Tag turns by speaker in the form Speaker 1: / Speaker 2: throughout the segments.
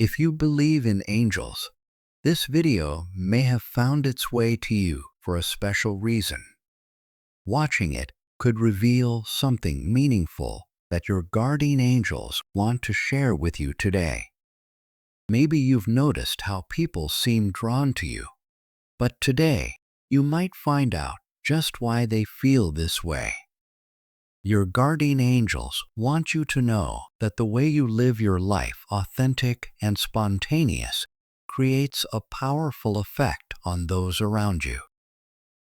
Speaker 1: If you believe in angels, this video may have found its way to you for a special reason. Watching it could reveal something meaningful that your guardian angels want to share with you today. Maybe you've noticed how people seem drawn to you, but today you might find out just why they feel this way. Your guardian angels want you to know that the way you live your life authentic and spontaneous creates a powerful effect on those around you.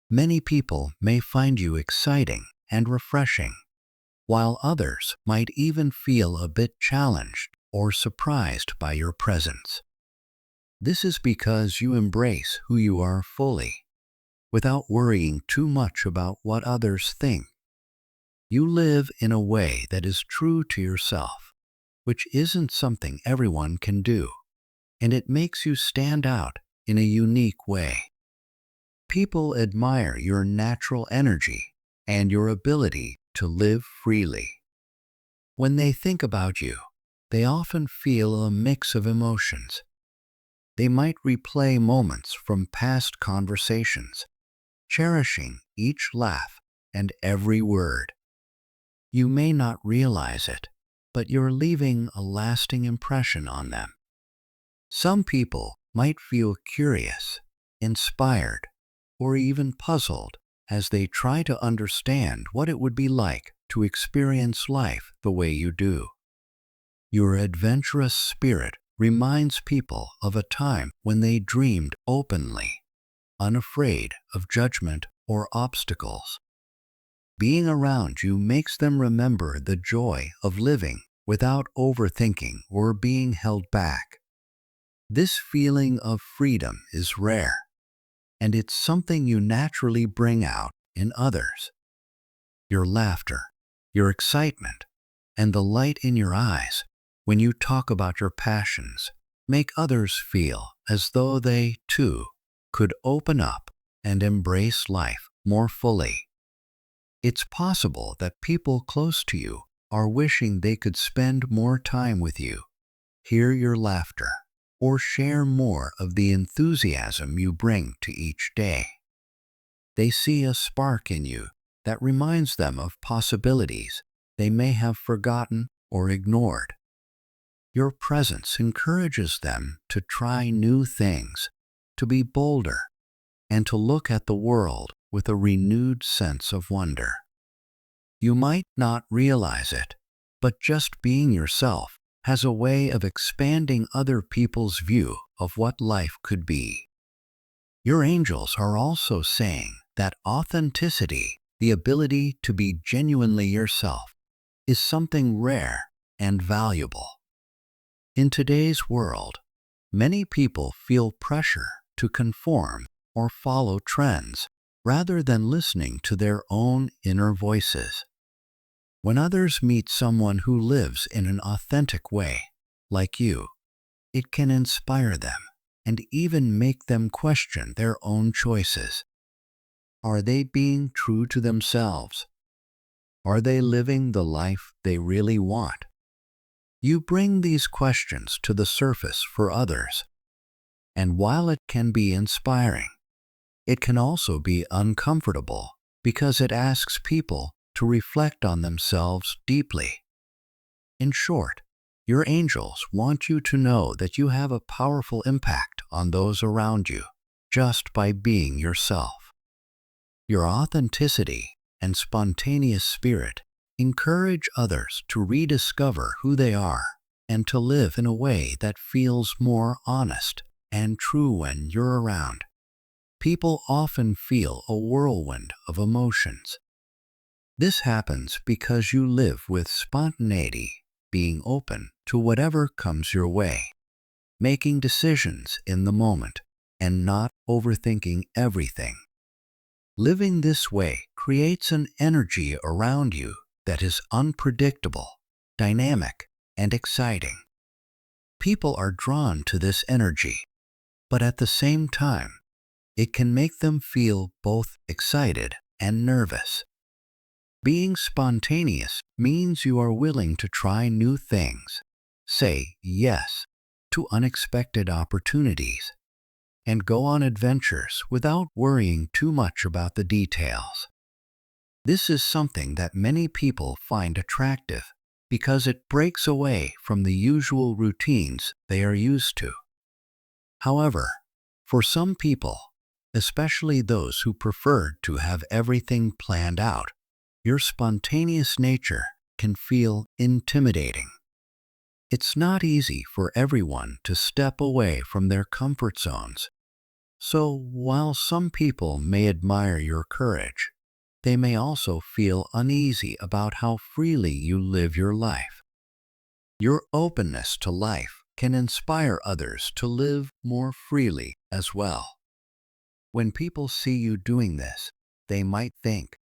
Speaker 1: Many people may find you exciting and refreshing, while others might even feel a bit challenged or surprised by your presence. This is because you embrace who you are fully, without worrying too much about what others think. You live in a way that is true to yourself, which isn't something everyone can do, and it makes you stand out in a unique way. People admire your natural energy and your ability to live freely. When they think about you, they often feel a mix of emotions. They might replay moments from past conversations, cherishing each laugh and every word. You may not realize it, but you're leaving a lasting impression on them. Some people might feel curious, inspired, or even puzzled as they try to understand what it would be like to experience life the way you do. Your adventurous spirit reminds people of a time when they dreamed openly, unafraid of judgment or obstacles. Being around you makes them remember the joy of living without overthinking or being held back. This feeling of freedom is rare, and it's something you naturally bring out in others. Your laughter, your excitement, and the light in your eyes when you talk about your passions make others feel as though they, too, could open up and embrace life more fully. It's possible that people close to you are wishing they could spend more time with you, hear your laughter, or share more of the enthusiasm you bring to each day. They see a spark in you that reminds them of possibilities they may have forgotten or ignored. Your presence encourages them to try new things, to be bolder, and to look at the world with a renewed sense of wonder. You might not realize it, but just being yourself has a way of expanding other people's view of what life could be. Your angels are also saying that authenticity, the ability to be genuinely yourself, is something rare and valuable. In today's world, many people feel pressure to conform or follow trends rather than listening to their own inner voices. When others meet someone who lives in an authentic way, like you, it can inspire them and even make them question their own choices. Are they being true to themselves? Are they living the life they really want? You bring these questions to the surface for others, and while it can be inspiring, it can also be uncomfortable because it asks people to reflect on themselves deeply. In short, your angels want you to know that you have a powerful impact on those around you just by being yourself. Your authenticity and spontaneous spirit encourage others to rediscover who they are and to live in a way that feels more honest and true when you're around. People often feel a whirlwind of emotions. This happens because you live with spontaneity, being open to whatever comes your way, making decisions in the moment, and not overthinking everything. Living this way creates an energy around you that is unpredictable, dynamic, and exciting. People are drawn to this energy, but at the same time, it can make them feel both excited and nervous. Being spontaneous means you are willing to try new things, say yes to unexpected opportunities and go on adventures without worrying too much about the details. This is something that many people find attractive because it breaks away from the usual routines they are used to. However, for some people, especially those who prefer to have everything planned out, your spontaneous nature can feel intimidating. It's not easy for everyone to step away from their comfort zones. So, while some people may admire your courage, they may also feel uneasy about how freely you live your life. Your openness to life can inspire others to live more freely as well. When people see you doing this, they might think,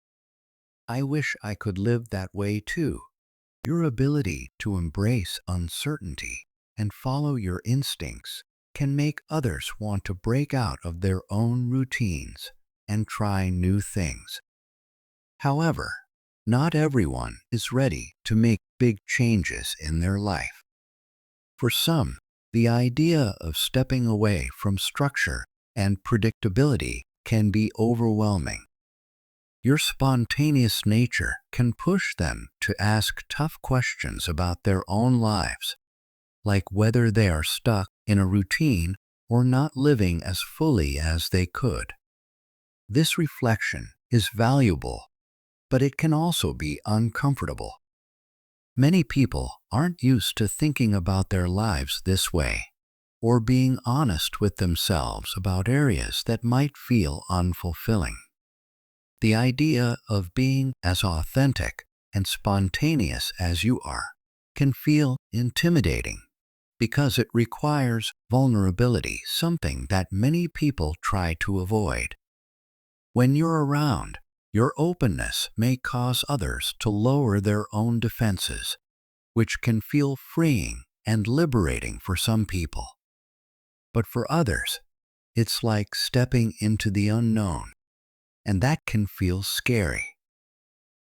Speaker 1: "I wish I could live that way too." Your ability to embrace uncertainty and follow your instincts can make others want to break out of their own routines and try new things. However, not everyone is ready to make big changes in their life. For some, the idea of stepping away from structure and predictability can be overwhelming. Your spontaneous nature can push them to ask tough questions about their own lives, like whether they are stuck in a routine or not living as fully as they could. This reflection is valuable, but it can also be uncomfortable. Many people aren't used to thinking about their lives this way, or being honest with themselves about areas that might feel unfulfilling. The idea of being as authentic and spontaneous as you are can feel intimidating because it requires vulnerability, something that many people try to avoid. When you're around, your openness may cause others to lower their own defenses, which can feel freeing and liberating for some people. But for others, it's like stepping into the unknown, and that can feel scary.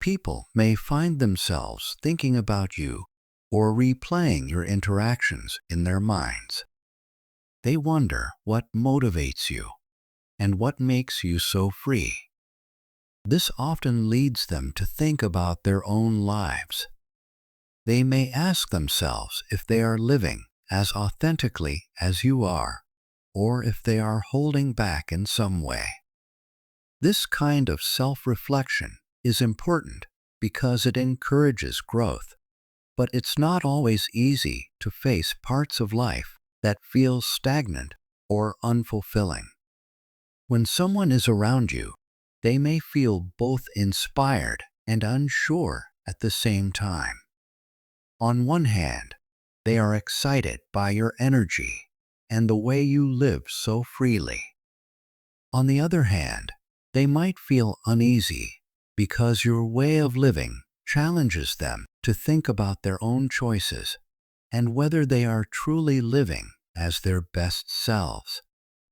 Speaker 1: People may find themselves thinking about you or replaying your interactions in their minds. They wonder what motivates you and what makes you so free. This often leads them to think about their own lives. They may ask themselves if they are living as authentically as you are, or if they are holding back in some way. This kind of self-reflection is important because it encourages growth, but it's not always easy to face parts of life that feel stagnant or unfulfilling. When someone is around you, they may feel both inspired and unsure at the same time. On one hand, they are excited by your energy and the way you live so freely. On the other hand, they might feel uneasy because your way of living challenges them to think about their own choices and whether they are truly living as their best selves.